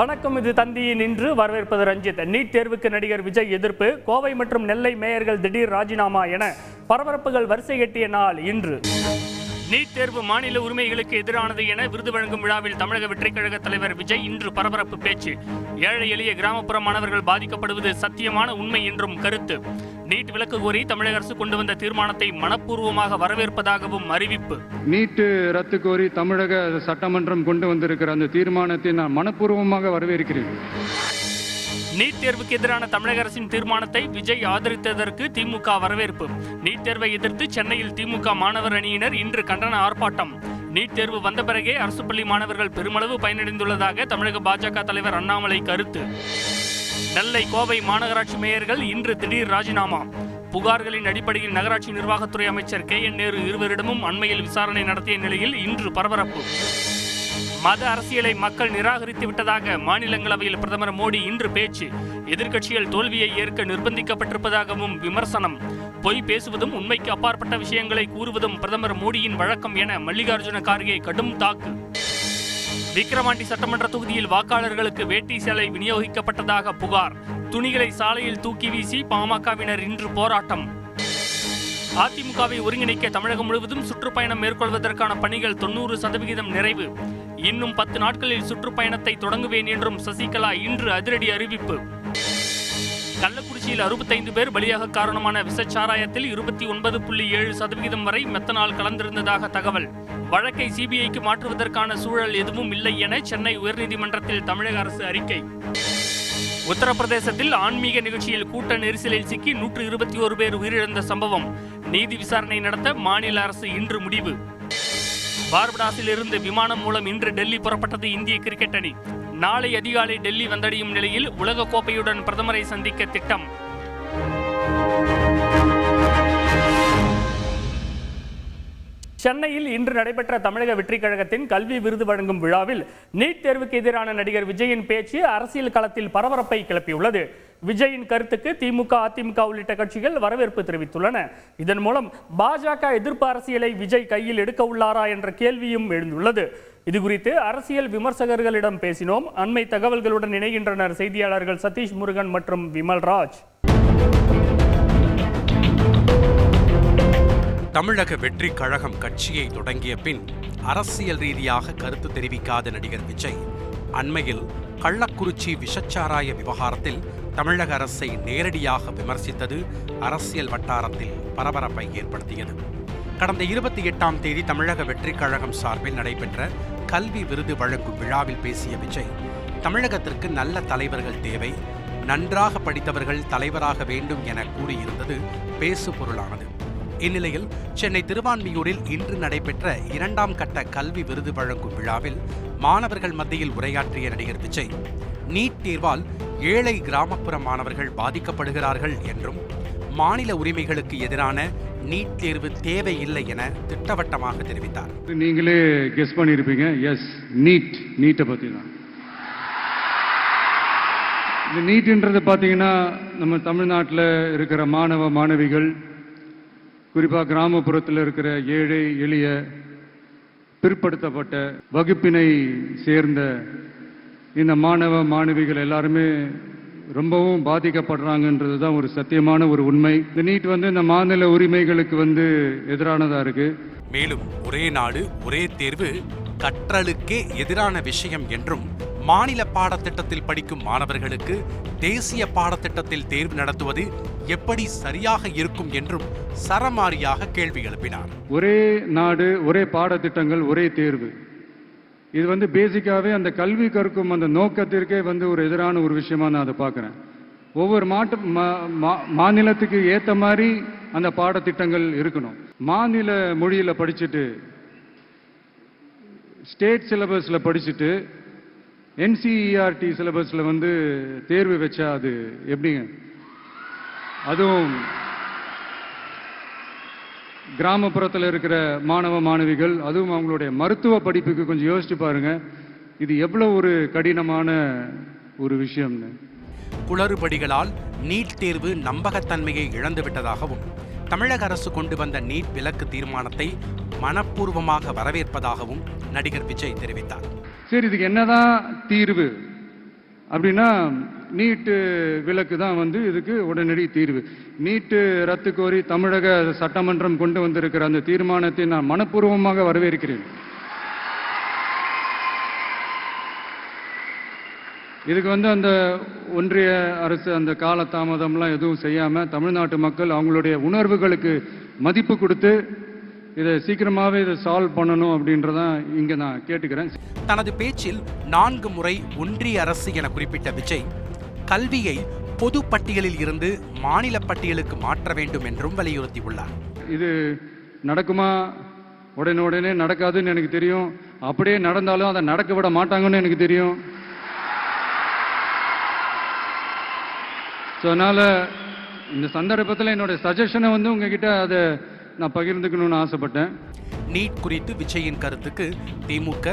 வணக்கம். இது தந்தியின் இன்று. வரவேற்பது ரஞ்சித். நீட் தேர்வுக்கு நடிகர் விஜய் எதிர்ப்பு, கோவை மற்றும் நெல்லை மேயர்கள் திடீர் ராஜினாமா என பரபரப்புகள் வரிசை எட்டிய நாள் இன்று. நீட் தேர்வு மாநில உரிமைகளுக்கு எதிரானது என விருது வழங்கும் விழாவில் தமிழக வெற்றிக் கழக தலைவர் விஜய் இன்று பரபரப்பு பேச்சு. ஏழை எளிய கிராமப்புற மாணவர்கள் பாதிக்கப்படுவது சத்தியமான உண்மை என்றும் கருத்து. நீட் விலக்கு கோரி தமிழக அரசு கொண்டு வந்த தீர்மானத்தை மனப்பூர்வமாக வரவேற்பதாகவும் அறிவிப்பு. நீட் ரத்து கோரி தமிழக சட்டமன்றம் கொண்டு வந்திருக்கிற அந்த தீர்மானத்தை நான் மனப்பூர்வமாக வரவேற்கிறேன். நீட் தேர்வுக்கு எதிரான தமிழக அரசின் தீர்மானத்தை விஜய் ஆதரித்ததற்கு திமுக வரவேற்பு. நீட் தேர்வை எதிர்த்து சென்னையில் திமுக மாணவர் அணியினர் இன்று கண்டன ஆர்ப்பாட்டம். நீட் தேர்வு வந்த பிறகே அரசு பள்ளி மாணவர்கள் பெருமளவு பயனடைந்துள்ளதாக தமிழக பாஜக தலைவர் அண்ணாமலை கருத்து. நெல்லை, கோவை மாநகராட்சி மேயர்கள் இன்று திடீர் ராஜினாமா. புகார்களின் அடிப்படையில் நகராட்சி நிர்வாகத்துறை அமைச்சர் KN நேரு இருவரிடமும் அண்மையில் விசாரணை நடத்திய நிலையில் இன்று பரபரப்பு. மத அரசியலை மக்கள் நிராகரித்து விட்டதாக மாநிலங்களவையில் பிரதமர் மோடி இன்று பேச்சு. எதிர்க்கட்சிகள் தோல்வியை ஏற்க நிர்பந்திக்கப்பட்டிருப்பதாகவும் விமர்சனம். பொய் பேசுவதும் உண்மைக்கு அப்பாற்பட்ட விஷயங்களை கூறுவதும் பிரதமர் மோடியின் வழக்கம் என மல்லிகார்ஜுன கார்கே கடும் தாக்கு. விக்கிரவாண்டி சட்டமன்ற தொகுதியில் வாக்காளர்களுக்கு வேட்டி சேலை விநியோகிக்கப்பட்டதாக புகார். துணிகளை சாலையில் தூக்கி வீசி பாமகவினர் இன்று போராட்டம். அதிமுகவை ஒருங்கிணைக்க தமிழகம் முழுவதும் சுற்றுப்பயணம் மேற்கொள்வதற்கான பணிகள் 90% நிறைவு. இன்னும் 10 நாட்களில் சுற்றுப்பயணத்தை தொடங்குவேன் என்றும் சசிகலா இன்று அதிரடி அறிவிப்பு. கள்ளக்குறிச்சியில் 65 பேர் பலியாக காரணமான விஷச்சாராயத்தில் 29.7% வரை மெத்தனால் கலந்திருந்ததாக தகவல். வழக்கை CBIக்கு மாற்றுவதற்கான சூழல் எதுவும் இல்லை என சென்னை உயர்நீதிமன்றத்தில் தமிழக அரசு அறிக்கை. உத்தரப்பிரதேசத்தில் ஆன்மீக நிகழ்ச்சியில் கூட்ட நெரிசலில் சிக்கி 121 பேர் உயிரிழந்த சம்பவம். நீதி விசாரணை நடத்த மாநில அரசு இன்று முடிவு. பார்படாஸில் இருந்து விமானம் மூலம் இன்று டெல்லி புறப்பட்டது இந்திய கிரிக்கெட் அணி. நாளை அதிகாலை டெல்லி வந்தடையும் நிலையில் உலக கோப்பையுடன் பிரதமரை சந்திக்க திட்டம். சென்னையில் இன்று நடைபெற்ற தமிழக வெற்றிக் கழகத்தின் கல்வி விருது வழங்கும் விழாவில் நீட் தேர்வுக்கு எதிரான நடிகர் விஜயின் பேச்சு அரசியல் களத்தில் பரபரப்பை கிளப்பியுள்ளது. விஜயின் கருத்துக்கு திமுக, அதிமுக உள்ளிட்ட கட்சிகள் வரவேற்பு தெரிவித்துள்ளன. இதன் மூலம் பாஜக எதிர்ப்பு அரசியலை விஜய் கையில் எடுக்க உள்ளாரா என்ற கேள்வியும் எழுந்துள்ளது. இதுகுறித்து அரசியல் விமர்சகர்களிடம் பேசினோம். அண்மை தகவல்களுடன் இணைகின்றனர் செய்தியாளர்கள் சதீஷ் முருகன் மற்றும் விமல்ராஜ். தமிழக வெற்றிக் கழகம் கட்சியை தொடங்கிய பின் அரசியல் ரீதியாக கருத்து தெரிவிக்காத நடிகர் விஜய் அண்மையில் கள்ளக்குறிச்சி விஷச்சாராய விவகாரத்தில் தமிழக அரசை நேரடியாக விமர்சித்தது அரசியல் வட்டாரத்தில் பரபரப்பை ஏற்படுத்தியது. கடந்த 28ஆம் தேதி தமிழக வெற்றிக் கழகம் சார்பில் நடைபெற்ற கல்வி விருது வழங்கும் விழாவில் பேசிய விஜய், தமிழகத்திற்கு நல்ல தலைவர்கள் தேவை, நன்றாக படித்தவர்கள் தலைவராக வேண்டும் என கூறியிருந்தது பேசு பொருளானது. இந்நிலையில் சென்னை திருவான்மியூரில் இன்று நடைபெற்ற 2ஆம் கட்ட கல்வி விருது வழங்கும் விழாவில் மாணவர்கள் மத்தியில் உரையாற்றிய நடிகர் விஜய், நீட் தேர்வால் ஏழை கிராமப்புற மாணவர்கள் பாதிக்கப்படுகிறார்கள் என்றும் மாநில உரிமைகளுக்கு எதிரான நீட் தேர்வு தேவையில்லை என திட்டவட்டமாக தெரிவித்தார். நீங்களே கெஸ் பண்ணியிருப்பீங்க. எஸ், நீட்டை பற்றி தான். இந்த நீட்ன்றது பார்த்தீங்கன்னா நம்ம தமிழ்நாட்டில் இருக்கிற மாணவ மாணவிகள், குறிப்பாக கிராமப்புறத்தில் இருக்கிற ஏழை எளிய பிற்படுத்தப்பட்ட வகுப்பினை சேர்ந்த இந்த மாணவ மாணவிகள் எல்லாருமே ரொம்பவும் பாதிக்கப்படுறாங்கன்றது தான் ஒரு சத்தியமான ஒரு உண்மை. இந்த நீட் இந்த மாநில உரிமைகளுக்கு எதிரானதாக இருக்கு. மேலும் ஒரே நாடு ஒரே தேர்வு கற்றலுக்கே எதிரான விஷயம் என்றும், மாநில பாடத்திட்டத்தில் படிக்கும் மாணவர்களுக்கு தேசிய பாடத்திட்டத்தில் தேர்வு நடத்துவது எப்படி சரியாக இருக்கும் என்றும் சரமாரியாக கேள்வி எழுப்பினார். ஒரே நாடு ஒரே பாடத்திட்டங்கள் ஒரே தேர்வு, இது பேசிக்காவே அந்த கல்வி கற்கும் அந்த நோக்கத்திற்கே ஒரு எதிரான ஒரு விஷயமா நான் அதை பார்க்குறேன். ஒவ்வொரு மாநிலத்துக்கு ஏற்ற மாதிரி அந்த பாடத்திட்டங்கள் இருக்கணும். மாநில மொழியில் படிச்சுட்டு ஸ்டேட் சிலபஸில் படிச்சுட்டு NCERT சிலபஸில் தேர்வு வச்சா அது எப்படிங்க? அதுவும் கிராமப்புறத்தில் இருக்கிற மாணவ மாணவிகள், அதுவும் அவங்களுடைய மருத்துவ படிப்புக்கு கொஞ்சம் யோசிச்சு பாருங்க, இது எவ்வளவு ஒரு கடினமான ஒரு விஷயம்னு. குளறுபடிகளால் நீட் தேர்வு நம்பகத்தன்மையை இழந்துவிட்டதாகவும், தமிழக அரசு கொண்டு வந்த நீட் விலக்கு தீர்மானத்தை மனப்பூர்வமாக வரவேற்பதாகவும் நடிகர் விஜய் தெரிவித்தார். சரி, இதுக்கு என்னதான் தீர்வு? அப்படின்னா நீட்டு விலக்கு தான் வந்து இதுக்கு உடனடி தீர்வு. நீட்டு ரத்து கோரி தமிழக சட்டமன்றம் கொண்டு வந்திருக்கிற அந்த தீர்மானத்தை நான் மனப்பூர்வமாக வரவேற்கிறேன். இதுக்கு வந்து அந்த ஒன்றிய அரசு அந்த கால தாமதம்லாம் எதுவும் செய்யாம தமிழ்நாட்டு மக்கள் அவங்களுடைய உணர்வுகளுக்கு மதிப்பு கொடுத்து இதை சீக்கிரமாகவே இதை சால்வ் பண்ணணும் அப்படின்றதான் இங்கே நான் கேட்டுக்கிறேன். தனது பேச்சில் 4 முறை ஒன்றிய அரசு என குறிப்பிட்ட விஜய் கல்வியை பொது பட்டியலில் இருந்து மாநில பட்டியலுக்கு மாற்ற வேண்டும் என்றும் வலியுறுத்தியுள்ளார். இது நடக்குமா? உடனே நடக்காதுன்னு எனக்கு தெரியும். அப்படியே நடந்தாலும் அதை நடக்க விட மாட்டாங்கன்னு எனக்கு தெரியும். ஸோ அதனால் இந்த சந்தர்ப்பத்தில் என்னோட சஜஷனை வந்து உங்ககிட்ட அதை நான் பகிர்ந்துக்கணும்னு ஆசைப்பட்டேன். நீட் குறித்து விஜயின் கருத்துக்கு திமுக,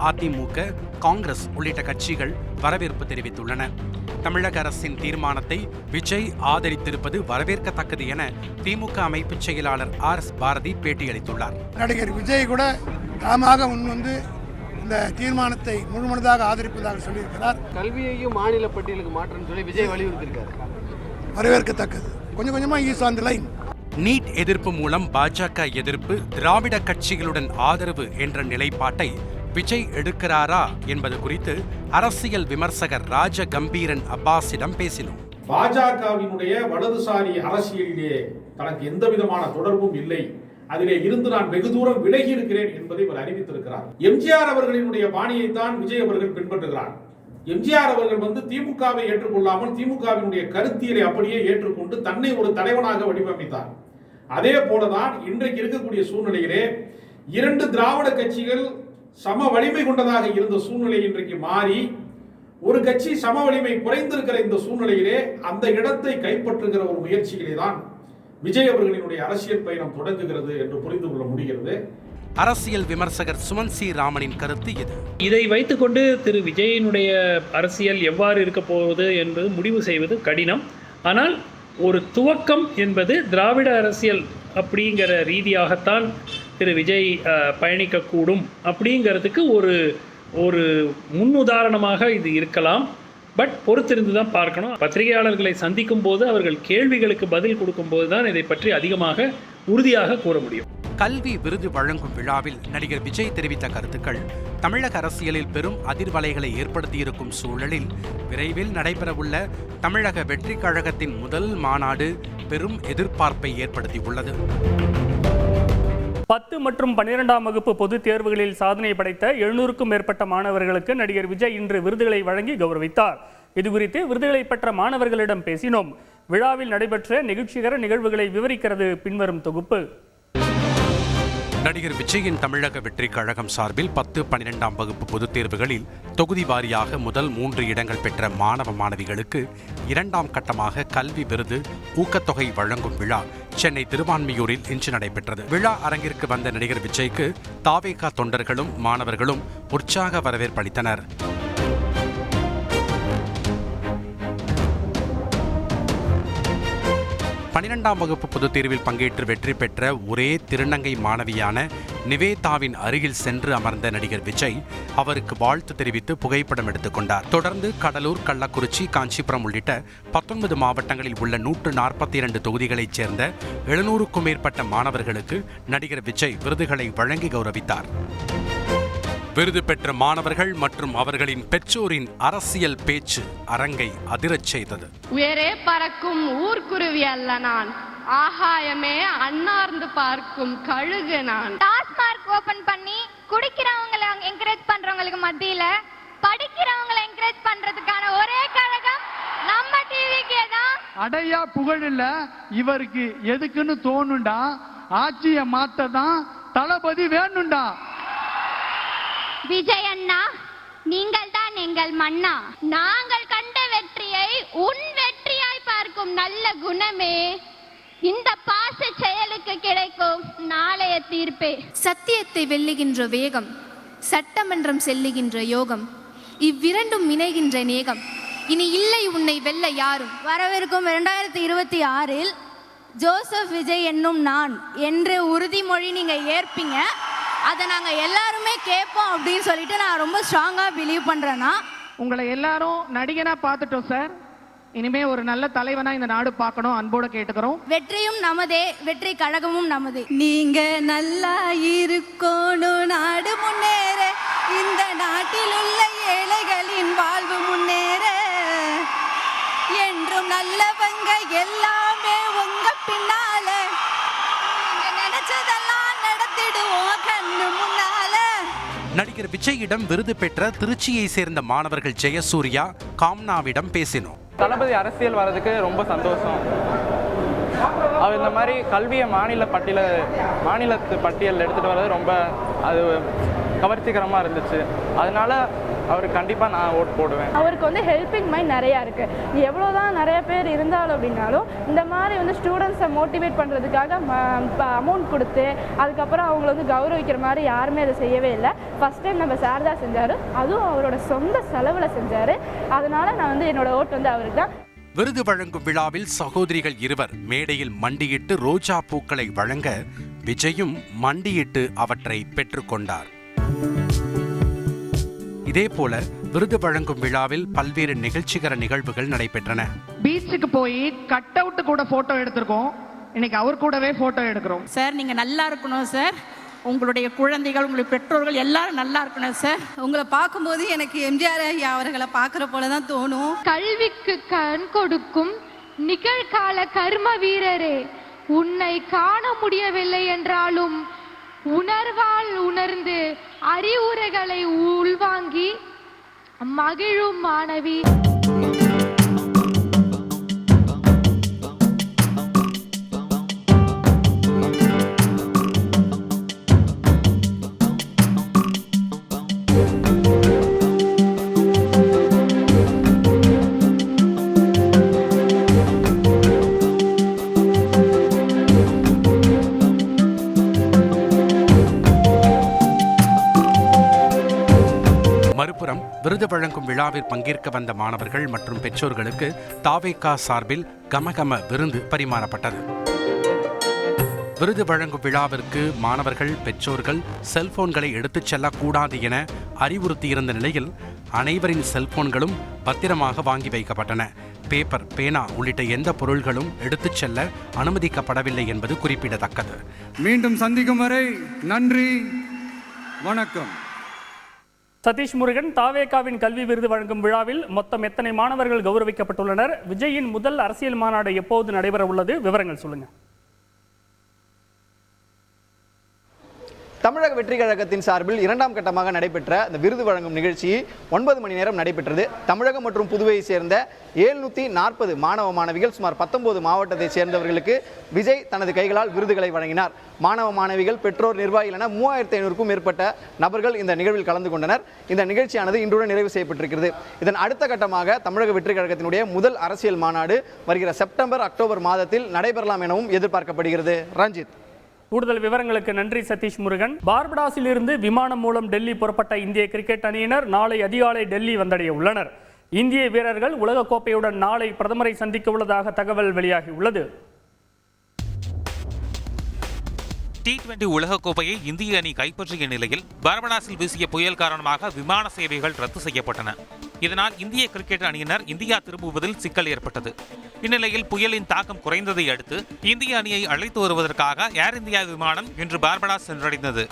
அதிமுக, காங்கிரஸ் உள்ளிட்ட கட்சிகள் வரவேற்பு தெரிவித்துள்ளன. தமிழக அரசின் தீர்மானத்தை விஜய் ஆதரித்திருப்பது வரவேற்கத்தக்கது என திமுக அமைப்பு செயலாளர் RS பாரதி பேட்டியளித்துள்ளார். நடிகர் விஜய் கூட தாமாக முன்வந்து இந்த தீர்மானத்தை முழுமனதாக ஆதரிப்பதாக சொல்லியிருக்கிறார். கல்வியையும் மாநில பட்டியலுக்கு மாற்றணும்னு சொல்லி விஜய் வலியுறுத்தியிருக்காரு. வரவேற்கத்தக்கது. கொஞ்சம் கொஞ்சமாக ease on the line. NEET எதிர்ப்பு மூலம் பாஜக எதிர்ப்பு, திராவிட கட்சிகளுடன் ஆதரவு என்ற நிலைப்பாட்டை விஜய் எடுக்கிறாரா என்பது குறித்து அரசியல் விமர்சகர் ராஜ கம்பீரன் அப்பாஸிடம் பேசினோம். பாஜகவினுடைய வலதுசாரி அரசியலிலே தனக்கு எந்த விதமான தொடர்பும் இல்லை, அதிலே இருந்து நான் வெகு தூரம் விலகி இருக்கிறேன் என்பதை அவர் அறிவித்திருக்கிறார். எம்ஜிஆர் அவர்களினுடைய பாணியை தான் விஜய் அவர்கள் பின்பற்றுகிறார். எம்ஜிஆர் அவர்கள் வந்து திமுகவை ஏற்றுக்கொள்ளாமல் திமுகவினுடைய கருத்தியலை அப்படியே ஏற்றுக்கொண்டு தன்னை ஒரு தலைவனாக வடிவமைத்தார். அதே போலதான் இன்றைக்கு இருக்கக்கூடிய சூழ்நிலையிலே 2 திராவிட கட்சிகள் சம வலிமை கொண்டதாக இருந்த சூழ்நிலை இன்றைக்கு மாறி ஒரு கட்சி சம வலிமை குறைந்திருக்கிற இந்த சூழ்நிலையிலே அந்த இடத்தை கைப்பற்றுகிற ஒரு முயற்சியிலே தான் விஜய் அவர்களினுடைய அரசியல் பயணம் தொடங்குகிறது என்று புரிந்து கொள்ள முடிகிறது. அரசியல் விமர்சகர் சுமன் சி ராமனின் கருத்து இது. இதை வைத்துக்கொண்டு திரு விஜயனுடைய அரசியல் எவ்வாறு இருக்க போவது என்பது முடிவு செய்வது கடினம். ஆனால் ஒரு துவக்கம் என்பது திராவிட அரசியல் அப்படிங்கிற ரீதியாகத்தான் திரு விஜய் பயணிக்கக்கூடும் அப்படிங்கிறதுக்கு ஒரு முன்னுதாரணமாக இது இருக்கலாம். பட் பொறுத்திருந்து தான் பார்க்கணும். பத்திரிகையாளர்களை சந்திக்கும் போது அவர்கள் கேள்விகளுக்கு பதில் கொடுக்கும்போது தான் இதை பற்றி அதிகமாக உறுதியாக கூற முடியும். கல்வி விருது வழங்கும் விழாவில் நடிகர் விஜய் தெரிவித்த கருத்துக்கள் தமிழக அரசியலில் பெரும் அதிர்வலைகளை ஏற்படுத்தியிருக்கும் சூழலில் விரைவில் நடைபெறவுள்ள தமிழக வெற்றிக் கழகத்தின் முதல் மாநாடு பெரும் எதிர்பார்ப்பை ஏற்படுத்தியுள்ளது. 10 மற்றும் 12ஆம் வகுப்பு பொதுத் தேர்வுகளில் சாதனை படைத்த 700க்கும் மேற்பட்ட மாணவர்களுக்கு நடிகர் விஜய் இன்று விருதுகளை வழங்கி கௌரவித்தார். இதுகுறித்து விருதுகளை பெற்ற மாணவர்களிடம் பேசினோம். விழாவில் நடைபெற்ற நிகழ்ச்சிகர நிகழ்வுகளை விவரிக்கிறது பின்வரும் தொகுப்பு. நடிகர் விஜயின் தமிழக வெற்றிக் கழகம் சார்பில் 10, 12ஆம் வகுப்பு பொதுத் தேர்வுகளில் தொகுதி வாரியாக முதல் 3 இடங்கள் பெற்ற மாணவ மாணவிகளுக்கு 2ஆம் கட்டமாக கல்வி விருது ஊக்கத்தொகை வழங்கும் விழா சென்னை திருவான்மியூரில் இன்று நடைபெற்றது. விழா அரங்கிற்கு வந்த நடிகர் விஜய்க்கு தாவேகா தொண்டர்களும் மாணவர்களும் உற்சாக வரவேற்பளித்தனர். 12ஆம் வகுப்பு பொதுத் தேர்வில் பங்கேற்று வெற்றி பெற்ற ஒரே திருநங்கை மாணவியான நிவேதாவின் அருகில் சென்று அமர்ந்த நடிகர் விஜய் அவருக்கு வாழ்த்து தெரிவித்து புகைப்படம் எடுத்துக்கொண்டார். தொடர்ந்து கடலூர், கள்ளக்குறிச்சி, காஞ்சிபுரம் உள்ளிட்ட 19 மாவட்டங்களில் உள்ள 142 தொகுதிகளைச் சேர்ந்த 700க்கும் மேற்பட்ட மாணவர்களுக்கு நடிகர் விஜய் விருதுகளை வழங்கி கௌரவித்தார். விருது பெற்ற மாணவர்கள் மற்றும் அவர்களின் பெற்றோரின் அரசியல் பேச்சு அரங்கை அதிரச் செய்தது. உயரே பறக்கும் ஊர்க்குருவி அல்ல நான், ஆகாயமே அண்ணார்ந்து பார்க்கும் கழுகு நான். டாஸ்மார்க் ஓபன் பண்ணி குடிக்கிறவங்களை என்கரேஜ் பண்றவங்களுக்கு மத்தியில படிக்கிறவங்களை என்கரேஜ் பண்றதுக்கான ஒரே கழகம் நம்ம டிவிக்கே தான். அடையா புகழ் இல்ல இவருக்கு எதுக்குன்னு தோணுண்டா, ஆட்சியை மாத்ததான் தளபதி வேணுண்டா. விஜய் அண்ணா, நீங்கள் தான் எங்கள் மன்னா. நாங்கள் கண்ட வெற்றியை உன் வெற்றியாய் பார்க்கும் நல்ல குணமே இந்த பாச செயலுக்கு கிடைக்கும் நாளைய தீர்ப்பே. சத்தியத்தை வெல்லுகின்ற வேகம், சட்டமன்றம் செல்லுகின்ற யோகம், இவ்விரண்டும் இணைகின்ற நேகம், இனி இல்லை உன்னை வெல்ல யாரும். வரவிருக்கும் 2026இல் ஜோசப் விஜய் என்னும் நான் என்று உறுதிமொழி நீங்க ஏற்பீங்க. அதை நாங்கள் எல்லாருமே கேட்போம் அப்படின்னு சொல்லிட்டு நான் ரொம்ப ஸ்ட்ராங்காக பிலீவ் பண்ணுறேன்னா, உங்களை எல்லாரும் நடிகனா பார்த்துட்டோம் சார். இனிமே ஒரு நல்ல தலைவனா இந்த நாடு பார்க்கணும், அன்போட கேட்டுக்கிறோம். வெற்றியும் நமதே, வெற்றி கழகமும் நமதே. நீங்க நல்லா இருக்கணும், நாடு முன்னேற, இந்த நாட்டில் உள்ள ஏழைகளின் வாழ்வு முன்னேற, என்றும் நல்லவங்க எல்லாமே உங்க பின்னால, நீங்க நினைச்சதெல்லாம் நடத்திடுவோம் கண்ணு முன்னால. நடிகர் விஜயிடம் விருது பெற்ற திருச்சியை சேர்ந்த மாணவர்கள் ஜெயசூர்யா, காம்னாவிடம் பேசினோம். தளபதி அரசியல் வர்றதுக்கு ரொம்ப சந்தோஷம். அவர் இந்த மாதிரி கல்வியை மாநிலத்து பட்டியல் எடுத்துகிட்டு வர்றது ரொம்ப அது கவர்ச்சிகரமாக இருந்துச்சு. அதனால அவருக்கு கண்டிப்பாக நான் ஓட் போடுவேன். அவருக்கு வந்து ஹெல்பிங் மைண்ட் நிறையா இருக்குது. எவ்வளோ தான் நிறைய பேர் இருந்தாலும் அப்படின்னாலும் இந்த மாதிரி வந்து ஸ்டூடெண்ட்ஸை மோட்டிவேட் பண்ணுறதுக்காக அமௌண்ட் கொடுத்து அதுக்கப்புறம் அவங்கள வந்து கௌரவிக்கிற மாதிரி யாருமே அதை செய்யவே இல்லை. ஃபஸ்ட் டைம் நம்ம சார் தான் செஞ்சார், அதுவும் அவரோட சொந்த செலவில் செஞ்சார். அதனால நான் வந்து என்னோட ஓட் வந்து அவருக்கு தான். விருது வழங்கும் விழாவில் சகோதரிகள் இருவர் மேடையில் மண்டியிட்டு ரோஜா பூக்களை வழங்க விஜயும் மண்டியிட்டு அவற்றை பெற்றுக்கொண்டார். இதேபோல விருது வழங்கும் விழாவில் பல்வேறு நிகழ்ச்சிகர நிகழ்வுகள் நடைபெற்றன. பீச்சுக்கு போய் கட் அவுட் கூட போட்டோ எடுத்திருக்கோம். இன்னைக்கு அவர் கூடவே போட்டோ எடுக்கிறோம். சார் நீங்க நல்லா இருக்கணும் சார். உங்களுடைய குழந்தைகள், உங்களுடைய பெற்றோர்கள் எல்லாரும் நல்லா இருக்கணும் சார். உங்களை பார்க்கும்போது எனக்கு எம்ஜிஆர் ஐயா அவர்களை பார்க்குற போல தான் தோணும். கல்விக்கு கண் கொடுக்கும் நிகழ்கால கர்ம வீரரே, உன்னை காண முடியவில்லை என்றாலும் உணர்வால் உணர்ந்து அறிவுரைகளை உள்வாங்கி மகிழும் மாணவி. மறுபுறம் விருது வழங்கும் விழாவில் பங்கேற்க வந்த மாணவர்கள் மற்றும் பெற்றோர்களுக்கு தாவேகா சார்பில் கமகம விருந்து பரிமாறப்பட்டது. விருது வழங்கும் விழாவிற்கு மாணவர்கள், பெற்றோர்கள் செல்போன்களை எடுத்துச் செல்லக்கூடாது என அறிவுறுத்தியிருந்த நிலையில் அனைவரின் செல்போன்களும் பத்திரமாக வாங்கி வைக்கப்பட்டன. பேப்பர், பேனா உள்ளிட்ட எந்த பொருள்களும் எடுத்துச் செல்ல அனுமதிக்கப்படவில்லை என்பது குறிப்பிடத்தக்கது. மீண்டும் சந்திக்கும் வரை நன்றி, வணக்கம். சதீஷ் முருகன், தாவேகாவின் கல்வி விருது வழங்கும் விழாவில் மொத்தம் எத்தனை மாணவர்கள் கௌரவிக்கப்பட்டுள்ளனர்? விஜயின் முதல் அரசியல் மாநாடு எப்போது நடைபெற உள்ளது? விவரங்கள் சொல்லுங்க. தமிழக வெற்றி கழகத்தின் சார்பில் இரண்டாம் கட்டமாக நடைபெற்ற இந்த விருது வழங்கும் நிகழ்ச்சி 9 மணி நேரம் நடைபெற்றது. தமிழகம் மற்றும் புதுவையை சேர்ந்த 740 மாணவ மாணவிகள், சுமார் 19 மாவட்டத்தை சேர்ந்தவர்களுக்கு விஜய் தனது கைகளால் விருதுகளை வழங்கினார். மாணவ மாணவிகள், பெற்றோர், நிர்வாகிகள் என 3500க்கும் மேற்பட்ட நபர்கள் இந்த நிகழ்வில் கலந்து கொண்டனர். இந்த நிகழ்ச்சியானது இன்றுடன் நிறைவு செய்யப்பட்டிருக்கிறது. இதன் அடுத்த கட்டமாக தமிழக வெற்றி கழகத்தினுடைய முதல் அரசியல் மாநாடு வருகிற செப்டம்பர், அக்டோபர் மாதத்தில் நடைபெறலாம் எனவும் எதிர்பார்க்கப்படுகிறது. ரஞ்சித். கூடுதல் விவரங்களுக்கு நன்றி சதீஷ் முருகன். பார்படாஸில் இருந்து விமானம் மூலம் டெல்லி புறப்பட்ட இந்திய கிரிக்கெட் அணியினர் நாளை அதிகாலை டெல்லி வந்தடைய உள்ளனர். இந்திய வீரர்கள் உலகக்கோப்பையுடன் நாளை பிரதமரை சந்திக்க உள்ளதாக தகவல் வெளியாகியுள்ளது. T20 உலகக்கோப்பையை இந்திய அணி கைப்பற்றிய நிலையில் பார்படாஸில் வீசிய புயல் காரணமாக விமான சேவைகள் ரத்து செய்யப்பட்டன. இதனால் இந்திய கிரிக்கெட் அணியினர் இந்தியா திரும்புவதில் சிக்கல் ஏற்பட்டது. இந்நிலையில் புயலின் தாக்கம் குறைந்ததை அடுத்து இந்திய அணியை அழைத்து வருவதற்காக ஏர் இந்தியா விமானம் இன்று பார்படாஸ் சென்றடைந்தது.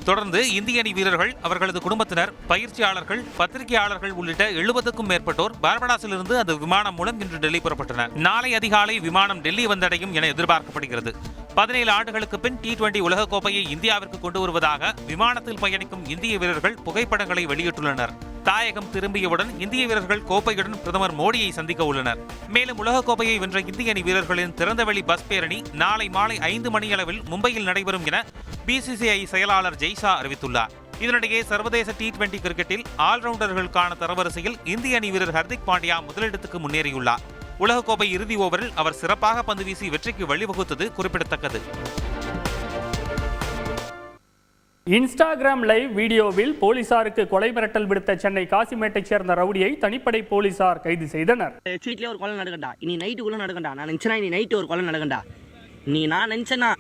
தொடர்ந்து இந்திய அணி வீரர்கள், அவர்களது குடும்பத்தினர், பயிற்சியாளர்கள், பத்திரிகையாளர்கள் உள்ளிட்ட 70க்கும் மேற்பட்டோர் பார்படாஸிலிருந்து அந்த விமானம் மூலம் இன்று டெல்லி புறப்பட்டனர். நாளை அதிகாலை விமானம் டெல்லி வந்தடையும் என எதிர்பார்க்கப்படுகிறது. 17 ஆண்டுகளுக்கு பின் T20 உலகக்கோப்பையை இந்தியாவிற்கு கொண்டு வருவதாக விமானத்தில் பயணிக்கும் இந்திய வீரர்கள் புகைப்படங்களை வெளியிட்டுள்ளனர். தாயகம் திரும்பியவுடன் இந்திய வீரர்கள் கோப்பையுடன் பிரதமர் மோடியை சந்திக்க உள்ளனர். மேலும் உலகக்கோப்பையை வென்ற இந்திய அணி வீரர்களின் திறந்தவெளி பஸ் பேரணி நாளை மாலை 5 மணியளவில் மும்பையில் நடைபெறும் என BCCI செயலாளர் ஜெய்ஷா அறிவித்துள்ளார். இதனிடையே சர்வதேச T20 கிரிக்கெட்டில் ஆல்ரவுண்டர்களுக்கான தரவரிசையில் இந்திய அணி வீரர் ஹர்திக் பாண்டியா முதலிடத்துக்கு முன்னேறியுள்ளார். உலகக்கோப்பை இறுதி ஓவரில் அவர் சிறப்பாக பந்து வீசி வெற்றிக்கு வழிவகுத்தது குறிப்பிடத்தக்கது. இன்ஸ்டாகிராம் லைவ் வீடியோவில் போலீசாருக்கு கொலை மிரட்டல் விடுத்த சென்னை காசிமேட்டைச் சேர்ந்த ரவுடியை தனிப்படை போலீசார் கைது செய்தனர். வீட்லயே ஒரு கொலை நடக்கண்டா, இனி நைட்டுக்குள்ள நடக்கண்டா. நான் நினைச்சேனா இனி நைட்டு ஒரு கொலை நடக்கண்டா. நீ நான் நினைச்சேன்னா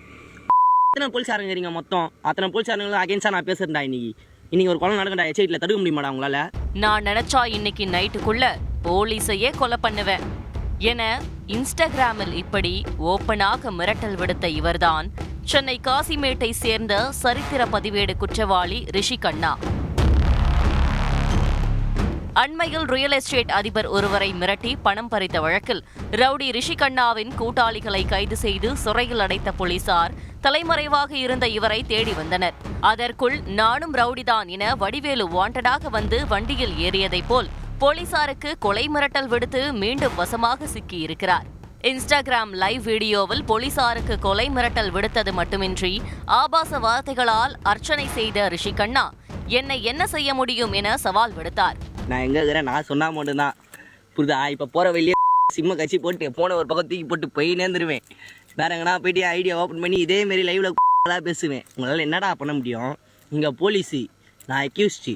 அத்தனை போலீஸாருங்க மொத்தம் அத்தனை போலீஸாருங்களும் அகேன்ஸ்டா நான் பேசுறேன்டா. இன்னைக்கு இன்னைக்கு ஒரு கொலை நடக்கண்டா, எச்சைட்டில் தடுக்க முடியுமாடா உங்களால்? நான் நினைச்சா இன்னைக்கு நைட்டுக்குள்ள போலீஸையே கொலை பண்ணுவேன் என இன்ஸ்டாகிராமில் இப்படி ஓப்பனாக மிரட்டல் விடுத்த இவர்தான் சென்னை காசிமேட்டை சேர்ந்த சரித்திர பதிவேடு குற்றவாளி ரிஷி கண்ணா. அண்மையில் ரியல் எஸ்டேட் அதிபர் ஒருவரை மிரட்டி பணம் பறித்த வழக்கில் ரவுடி ரிஷி கண்ணாவின் கூட்டாளிகளை கைது செய்து சிறையில் அடைத்த போலீசார் தலைமறைவாக இருந்த இவரை தேடி வந்தனர். அதற்குள் நானும் ரவுடிதான் என வடிவேலு வாண்டடாக வந்து வண்டியில் ஏறியதைப் போல் போலீசாருக்கு கொலை மிரட்டல் விடுத்து மீண்டும் வசமாக சிக்கியிருக்கிறார். இன்ஸ்டாகிராம் லைவ் வீடியோவில் போலீசாருக்கு கொலை மிரட்டல் விடுத்தது மட்டுமின்றி ஆபாச வார்த்தைகளால் அர்ச்சனை செய்த ரிஷி கண்ணா என்னை என்ன செய்ய முடியும் என சவால் விடுத்தார். நான் எங்கே இருக்கிறேன், நான் சொன்னால் மட்டும்தான் புரியுதா? இப்போ போகிற வெளியே சிம்ம கட்சி போட்டு போன ஒரு பக்கம் தூக்கி போட்டு போய் நேர்ந்துருவேன். வேற எங்கன்னா போயிட்டு ஐடியா ஓப்பன் பண்ணி இதேமாரி லைவில் பேசுவேன். உங்களால் என்னடா பண்ண முடியும்? இங்கே போலீஸு, நான் அக்யூஸ்டு.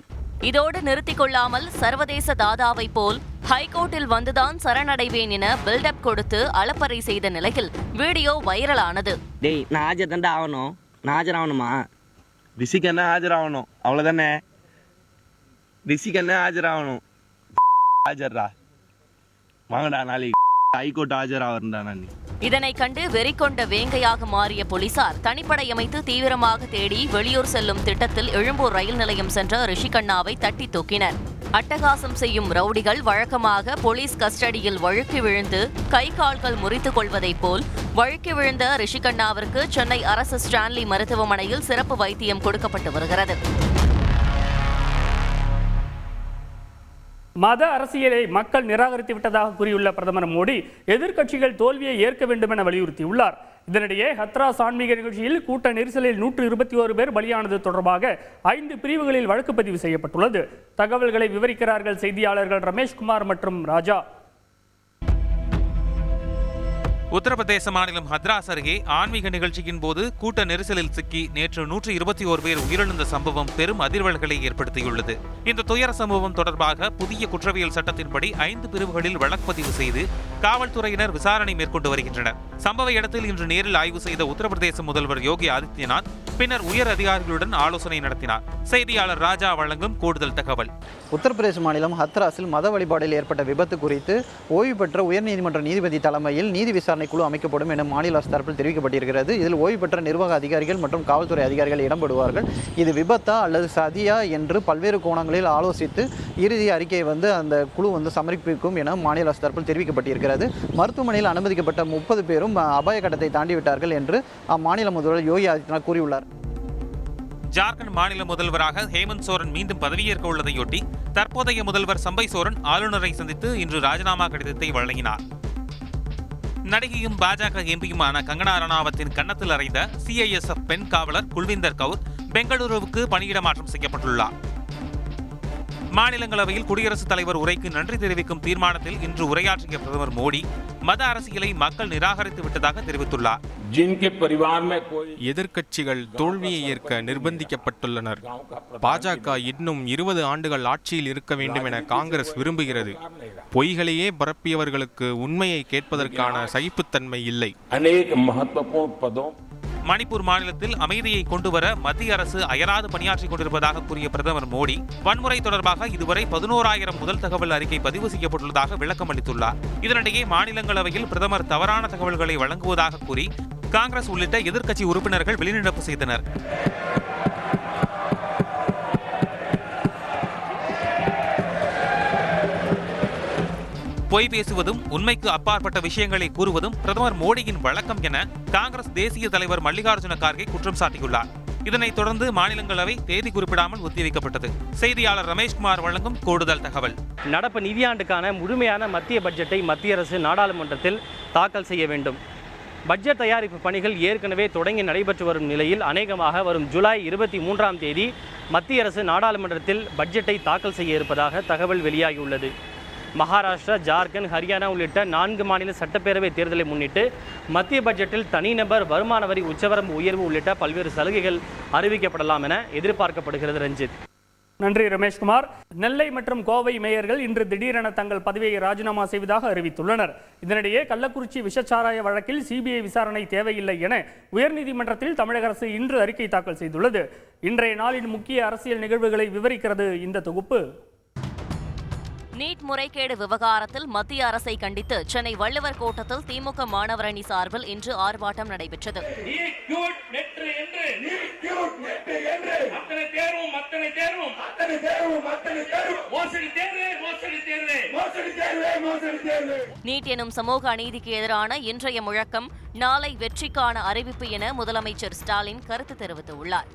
இதோடு நிறுத்திக் கொள்ளாமல் சர்வதேச தாதாவை போல் ஹைகோர்ட்டில் வந்துதான் சரணடைவேன் என பில்டப் கொடுத்து அலப்பறை செய்த நிலையில் வீடியோ வைரலானது. டேய், நான் ஆஜர் தாண்டா ஆகணும். நான் ஆஜர் ஆகணுமா? ரிஷிகண்ணா ஆஜராகணும், அவ்வளோதானே? ரிஷிகண்ணா ஆஜராகணும். ஆஜர்ரா, வாங்கடா, நாளைக்கு ஹைகோர்ட் ஆஜராகிறேன்டா நான். இதனை கண்டு வெறிக்கொண்ட வேங்கையாக மாறிய போலீசார் தனிப்படை அமைத்து தீவிரமாக தேடி வெளியூர் செல்லும் திட்டத்தில் எழும்பூர் ரயில் நிலையம் சென்ற ரிஷி கண்ணாவை தட்டி தூக்கினர். அட்டகாசம் செய்யும் ரவுடிகள் வழக்கமாக போலீஸ் கஸ்டடியில் வழுக்கி விழுந்து கை கால்கள் முறித்துக் கொள்வதைப் போல் வழுக்கி விழுந்த ரிஷி கண்ணாவிற்கு சென்னை அரசு ஸ்டான்லி மருத்துவமனையில் சிறப்பு வைத்தியம் கொடுக்கப்பட்டு வருகிறது. மத அரசியலை மக்கள் நிராகரித்து விட்டதாக கூறியுள்ள பிரதமர் மோடி எதிர்க்கட்சிகள் தோல்வியை ஏற்க வேண்டும் என வலியுறுத்தியுள்ளார். இதனிடையே ஹத்ராஸ் ஆன்மீக நிகழ்ச்சியில் கூட்ட நெரிசலில் 121 பேர் பலியானது தொடர்பாக 5 பிரிவுகளில் வழக்கு பதிவு செய்யப்பட்டுள்ளது. தகவல்களை விவரிக்கிறார்கள் செய்தியாளர்கள் ரமேஷ்குமார் மற்றும் ராஜா. உத்தரப்பிரதேச மாநிலம் ஹத்ராஸ் அருகே ஆன்மீக நிகழ்ச்சியின் போது கூட்ட நெரிசலில் சிக்கி நேற்று 121 பேர் உயிரிழந்த சம்பவம் பெரும் அதிர்வல்களை ஏற்படுத்தியுள்ளது. இந்த துயர சம்பவம் தொடர்பாக புதிய குற்றவியல் சட்டத்தின்படி 5 பிரிவுகளில் வழக்குப்பதிவு செய்து காவல்துறையினர் விசாரணை மேற்கொண்டு வருகின்றனர். சம்பவ இடத்தில் இன்று நேரில் ஆய்வு செய்த உத்தரப்பிரதேச முதல்வர் யோகி ஆதித்யநாத் பின்னர் உயர் அதிகாரிகளுடன் ஆலோசனை நடத்தினார். செய்தியாளர் ராஜா வழங்கும் கூடுதல் தகவல். உத்தரப்பிரதேச மாநிலம் ஹத்ராஸில் மத வழிபாடில் ஏற்பட்ட விபத்து குறித்து ஓய்வு பெற்ற உயர்நீதிமன்ற நீதிபதி தலைமையில் நீதி விசாரணை குழு அமைக்கப்படும் என மாநில அரசு தரப்பில் தெரிவிக்கப்பட்டிருக்கிறது. இதில் ஓய்வு பெற்ற நிர்வாக அதிகாரிகள் மற்றும் காவல்துறை அதிகாரிகள் இடம்பெறுவார்கள். இது விபத்தா அல்லது சதியா என்று பல்வேறு கோணங்களில் ஆலோசித்து இறுதி அறிக்கையை அந்த குழு சமர்ப்பிக்கும் என மாநில அரசு தரப்பில் தெரிவிக்கப்பட்டிருக்கிறது. மருத்துவமனையில் அனுமதிக்கப்பட்ட 30 பேரும் அபாய கட்டத்தை தாண்டிவிட்டார்கள் என்று அம்மாநில முதல்வர் யோகி ஆதித்யநாத் கூறியுள்ளார். ஜார்க்கண்ட் மாநில முதல்வராக ஹேமந்த் சோரன் மீண்டும் பதவியேற்க உள்ளதையொட்டி தற்போதைய முதல்வர் சம்பை சோரன் ஆளுநரை சந்தித்து இன்று ராஜினாமா கடிதத்தை வழங்கினார். நடிகையும் பாஜக எம்பியுமான கங்கனா ரணாவத்தின் கன்னத்தில் அறைந்த சிஐஎஸ்எஃப் பெண் காவலர் குல்விந்தர் கவுர் பெங்களூருவுக்கு பணியிட மாற்றம் செய்யப்பட்டுள்ளார். மாநிலங்களவையில் குடியரசுத் தலைவர் உரைக்கு நன்றி தெரிவிக்கும் தீர்மானத்தில் இன்று உரையாற்றிய பிரதமர் மோடி மத அரசியலை மக்கள் நிராகரித்து விட்டதாக தெரிவித்துள்ளார். எதிர்க்கட்சிகள் தோல்வியை ஏற்க நிர்பந்திக்கப்பட்டுள்ளனர். பாஜக இன்னும் 20 ஆண்டுகள் ஆட்சியில் இருக்க வேண்டும் என காங்கிரஸ் விரும்புகிறது. பொய்களையே பரப்பியவர்களுக்கு உண்மையை கேட்பதற்கான சகிப்புத்தன்மை இல்லை. மணிப்பூர் மாநிலத்தில் அமைதியை கொண்டுவர மத்திய அரசு அயராது பணியாற்றிக் கொண்டிருப்பதாக கூறிய பிரதமர் மோடி வன்முறை தொடர்பாக இதுவரை 11,000 முதல் தகவல் அறிக்கை பதிவு செய்யப்பட்டுள்ளதாக விளக்கம் அளித்துள்ளார். இதனிடையே மாநிலங்களவையில் பிரதமர் தவறான தகவல்களை வழங்குவதாக கூறி காங்கிரஸ் உள்ளிட்ட எதிர்க்கட்சி உறுப்பினர்கள் வெளிநடப்பு செய்தனர். பொய் பேசுவதும் உண்மைக்கு அப்பாற்பட்ட விஷயங்களை கூறுவதும் பிரதமர் மோடியின் வழக்கம் என காங்கிரஸ் தேசிய தலைவர் மல்லிகார்ஜுன கார்கே குற்றம் சாட்டியுள்ளார். இதனைத் தொடர்ந்து மாநிலங்களவை தேதி குறிப்பிடாமல் ஒத்திவைக்கப்பட்டது. செய்தியாளர் ரமேஷ்குமார் வழங்கும் கூடுதல் தகவல். நடப்பு நிதியாண்டுக்கான முழுமையான மத்திய பட்ஜெட்டை மத்திய அரசு நாடாளுமன்றத்தில் தாக்கல் செய்ய வேண்டும். பட்ஜெட் தயாரிப்பு பணிகள் ஏற்கனவே தொடங்கி நடைபெற்று வரும் நிலையில் அநேகமாக வரும் ஜூலை 23ஆம் தேதி மத்திய அரசு நாடாளுமன்றத்தில் பட்ஜெட்டை தாக்கல் செய்ய இருப்பதாக தகவல் வெளியாகியுள்ளது. மகாராஷ்டிரா, ஜார்க்கண்ட், ஹரியானா உள்ளிட்ட 4 மாநில சட்டப்பேரவை தேர்தலை முன்னிட்டு மத்திய பட்ஜெட்டில் தனிநபர் வருமான வரி உச்சவரம்பு உயர்வு உள்ளிட்ட பல்வேறு சலுகைகள் அறிவிக்கப்படலாம் என எதிர்பார்க்கப்படுகிறது. ரஞ்சித். நன்றி ரமேஷ்குமார். நெல்லை மற்றும் கோவை மேயர்கள் இன்று திடீரென தங்கள் பதவியை ராஜினாமா செய்வதாக அறிவித்துள்ளனர். இதனிடையே கள்ளக்குறிச்சி விஷச்சாராய வழக்கில் சிபிஐ விசாரணை தேவையில்லை என உயர்நீதிமன்றத்தில் தமிழக அரசு இன்று அறிக்கை தாக்கல் செய்துள்ளது. இன்றைய நாளின் முக்கிய அரசியல் நிகழ்வுகளை விவரிக்கிறது இந்த தொகுப்பு. நீட் முறைகேடு விவகாரத்தில் மத்திய அரசை கண்டித்து சென்னை வள்ளுவர் கோட்டத்தில் திமுக மாணவர் அணி சார்பில் இன்று ஆர்ப்பாட்டம் நடைபெற்றது. நீட் எனும் சமூக அநீதிக்கு எதிரான இன்றைய முழக்கம் நாளை வெற்றிக்கான அறிவிப்பு என முதலமைச்சர் ஸ்டாலின் கருத்து தெரிவித்துள்ளார்.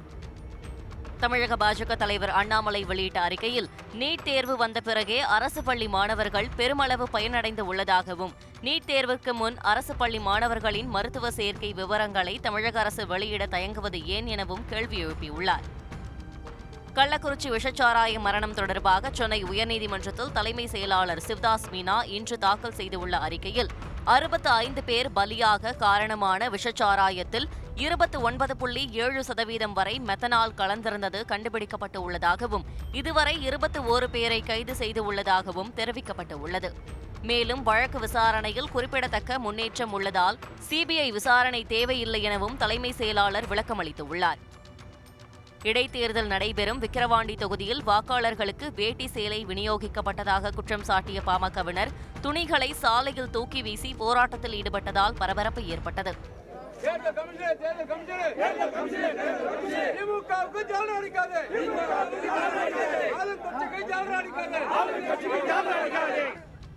தமிழக பாஜக தலைவர் அண்ணாமலை வெளியிட்ட அறிக்கையில் நீட் தேர்வு வந்த பிறகே அரசு பள்ளி மாணவர்கள் பெருமளவு பயனடைந்து உள்ளதாகவும் நீட் தேர்வுக்கு முன் அரசு பள்ளி மாணவர்களின் மருத்துவ சேர்க்கை விவரங்களை தமிழக அரசு வெளியிட தயங்குவது ஏன் எனவும் கேள்வி எழுப்பியுள்ளார். கள்ளக்குறிச்சி விஷச்சாராய மரணம் தொடர்பாக சென்னை உயர்நீதிமன்றத்தில் தலைமை செயலாளர் சிவ்தாஸ் மீனா இன்று தாக்கல் செய்துள்ள அறிக்கையில் 65 பேர் பலியாக காரணமான விஷச்சாராயத்தில் 29.7% வரை மெத்தனால் கலந்திருந்தது கண்டுபிடிக்கப்பட்டு உள்ளதாகவும் இதுவரை 21 பேரை கைது செய்து உள்ளதாகவும் தெரிவிக்கப்பட்டு உள்ளது. மேலும் வழக்கு விசாரணையில் குறிப்பிடத்தக்க முன்னேற்றம் உள்ளதால் சிபிஐ விசாரணை தேவையில்லை எனவும் தலைமை செயலாளர் விளக்கமளித்துள்ளார். இடைத்தேர்தல் நடைபெறும் விக்கிரவாண்டி தொகுதியில் வாக்காளர்களுக்கு வேட்டி சேலை விநியோகிக்கப்பட்டதாக குற்றம் சாட்டிய பாமகவினர் துணிகளை சாலையில் தூக்கி வீசி போராட்டத்தில் ஈடுபட்டதால் பரபரப்பு ஏற்பட்டது.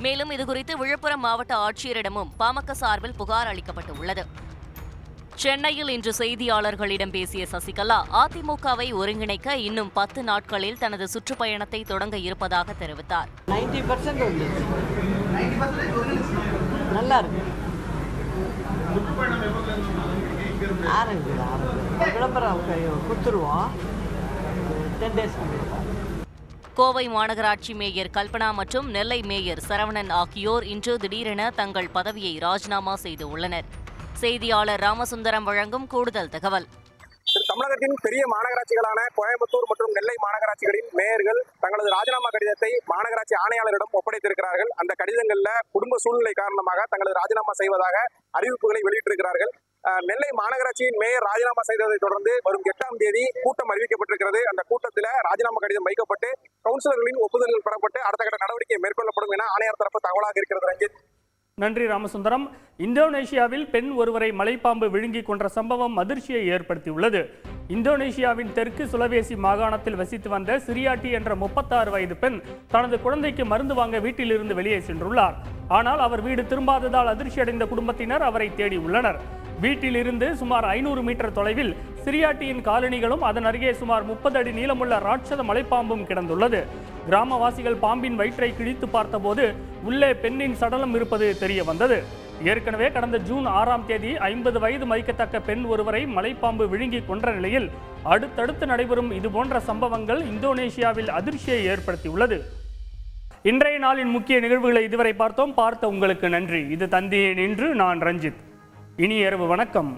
மேலும் இதுகுறித்து விழுப்புரம் மாவட்ட ஆட்சியரிடமும் பாமக சார்பில் புகார் அளிக்கப்பட்டுள்ளது. சென்னையில் இன்று செய்தியாளர்களிடம் பேசிய சசிகலா அதிமுகவை ஒருங்கிணைக்க இன்னும் 10 நாட்களில் தனது சுற்றுப்பயணத்தை தொடங்க இருப்பதாக தெரிவித்தார். 90% நல்லா இருக்கு. விளம்பரம் கொடுத்துருவோம். 10 days. கோவை மாநகராட்சி மேயர் கல்பனா மற்றும் நெல்லை மேயர் சரவணன் ஆகியோர் இன்று திடீரென தங்கள் பதவியை ராஜினாமா செய்துள்ளனர். செய்தியாளர் ராமசுந்தரம் வழங்கும் கூடுதல் தகவல். தமிழகத்தின் பெரிய மாநகராட்சிகளான கோயம்புத்தூர் மற்றும் நெல்லை மாநகராட்சிகளின் மேயர்கள் தங்களது ராஜினாமா கடிதத்தை மாநகராட்சி ஆணையாளரிடம் ஒப்படைத்திருக்கிறார்கள். அந்த கடிதங்களில் குடும்ப சூழ்நிலை காரணமாக தங்களது ராஜினாமா செய்வதாக அறிவிப்புகளை வெளியிட்டிருக்கிறார்கள். நெல்லை மாநகராட்சியின் மேயர் ராஜினாமா செய்ததை தொடர்ந்து வரும் 8ஆம் தேதி கூட்டம் அறிவிக்கப்பட்டிருக்கிறது. அந்த கூட்டத்தில் ராஜினாமா கடிதம் வைக்கப்பட்டு கவுன்சிலர்களின் ஒப்புதல்கள் பெறப்பட்டு அடுத்த கட்ட நடவடிக்கை மேற்கொள்ளப்படும் என ஆணையர் தரப்பு தகவலாக இருக்கிறது. ரஞ்சித். நன்றி ராமசுந்தரம். இந்தோனேஷியாவில் பெண் ஒருவரை மலைப்பாம்பு விழுங்கிக் கொன்ற சம்பவம் அதிர்ச்சியை ஏற்படுத்தியுள்ளது. இந்தோனேஷியாவின் தெற்கு சுலவேசி மாகாணத்தில் வசித்து வந்த சிரியாட்டி என்ற 36 வயது பெண் தனது குழந்தைக்கு மருந்து வாங்க வீட்டிலிருந்து வெளியே சென்றுள்ளார். ஆனால் அவர் வீடு திரும்பாததால் அதிர்ச்சியடைந்த குடும்பத்தினர் அவரை தேடியுள்ளனர். வீட்டிலிருந்து சுமார் 500 மீட்டர் தொலைவில் சிரியாட்டியின் காலனிகளும் அதன் அருகே சுமார் 30 அடி நீளமுள்ள ராட்சத மலைப்பாம்பும் கிடந்துள்ளது. கிராமவாசிகள் பாம்பின் வயிற்றை கிழித்து பார்த்தபோது உள்ளே பெண்ணின் சடலம் இருப்பது தெரிய வந்தது. ஏற்கனவே கடந்த ஜூன் 6ஆம் தேதி 50 வயது மதிக்கத்தக்க பெண் ஒருவரை மலைப்பாம்பு விழுங்கி கொன்ற நிலையில் அடுத்தடுத்து நடைபெறும் இதுபோன்ற சம்பவங்கள் இந்தோனேஷியாவில் அதிர்ச்சியை ஏற்படுத்தியுள்ளது. இன்றைய நாளின் முக்கிய நிகழ்வுகளை இதுவரை பார்த்தோம். பார்த்த உங்களுக்கு நன்றி. இது தந்தையே நின்று நான் ரஞ்சித். இனி இரவு வணக்கம்.